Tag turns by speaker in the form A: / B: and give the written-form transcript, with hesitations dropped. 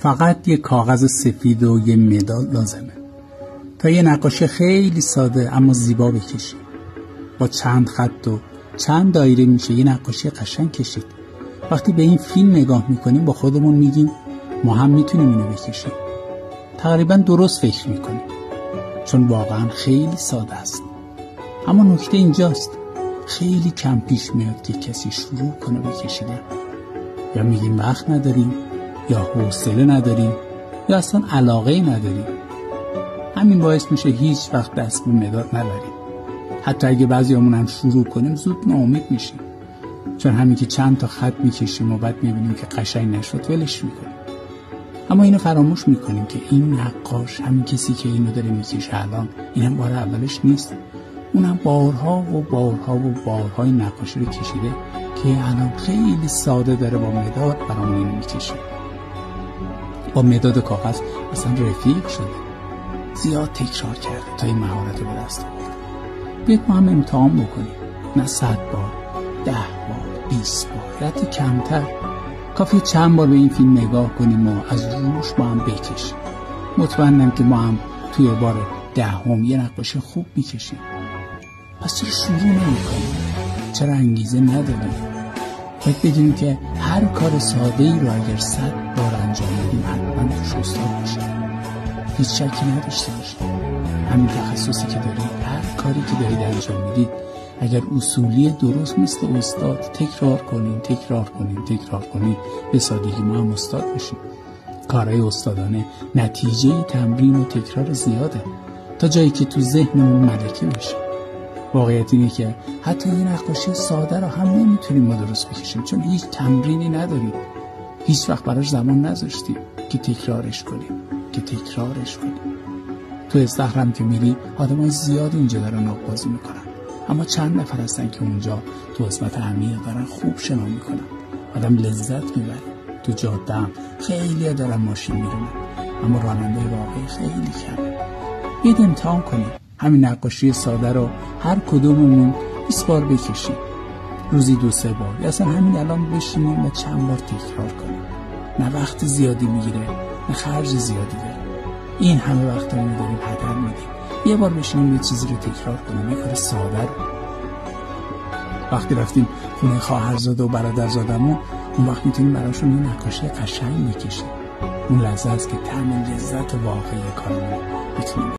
A: فقط یه کاغذ سفید و یه مداد لازمه تا یه نقاشی خیلی ساده اما زیبا بکشی. با چند خط و چند دایره میشه یه نقاشی قشنگ کشید. وقتی به این فیلم نگاه میکنیم با خودمون میگیم ما هم میتونیم اینو بکشیم. تقریبا درست فکر میکنیم چون واقعا خیلی ساده است. اما نکته اینجاست، خیلی کم پیش میاد که کسی شروع کنه به کشیدن. یا میگیم وقت نداریم، یا حوصله نداریم، یا اصلا علاقه نداریم. همین باعث میشه هیچ وقت دست به مداد نبریم. حتی اگه بعضیامون هم شروع کنیم زود ناامید میشیم، چون همین که چند تا خط میکشیم و بعد میبینیم که قشنگ نشد ولش میکنیم. اما اینو فراموش میکنیم که این نقاش، همین کسی که اینو داره میکشه الان، اینم بار اولش نیست. اونم بارها و بارها و بارها این نقاشی رو کشیده که الان خیلی ساده داره با مداد برامون اینو میکشه. با مداد کاغذ اصلا رفیق شده، زیاد تکرار کرده تا این مهارت رو به دست آورد. بیاید ما هم امتحان بکنیم، نه 100 بار، 10 بار، 20 بار، حتی کمتر. کافیه چند بار به این فیلم نگاه کنیم و از روش با هم بکشیم. مطمئنم که ما هم توی بار 10 یه نقاشی خوب میکشیم. پس چرا شروع نمی‌کنیم؟ چرا انگیزه نداریم؟ باید بدونیم که هر کار ساده‌ای رو اگر 100 بار انجام بدیم حتما توش استاد میشیم. هیچ شکی نداشته باشید. همین تخصصی که دارید، هر کاری که دارید انجام میدید، اگر اصولی درست مثل استاد تکرار کنین به سادگی ما هم استاد بشیم. کارهای استادانه نتیجه تمرین و تکرار زیاده تا جایی که تو ذهنمون ملکه بشه. واقعیت اینه که حتی این نقاشی ساده رو هم نمیتونیم ما درست بکشیم، چون هیچ تمرینی نداریم. هیچ وقت براش زمان نذاشتیم که تکرارش کنیم. تو استخرم که میری آدمای زیادی اونجا دارن آب بازی میکنن، اما چند نفر هستن که اونجا تو قسمت عمیق دارن خوب شنا میکنن. آدم لذت میبره. تو جاده هم خیلی دارن ماشین میرونن، اما راننده واقعی خیلی کمه. بیاید امتحان کنیم همین نقاشی ساده رو هر کدوممون 20 بار بکشیم، روزی 2-3 بار، یا اصلا همین الان بشینیم و چند بار تکرار کنیم. نه وقت زیادی میگیره، نه خرج زیادی داره. این همه وقتمون رو داریم هدر میدیم. یه بار بشینیم یه چیزی رو تکرار کنیم، یه کار ساده رو. وقتی رفتیم خونه خواهرزاده و برادرزادمون، اون وقت میتونیم براشون یه نقاشی قشنگ بکشیم. اون لحظه است که طعم لذت واقعی کارمون میتونیم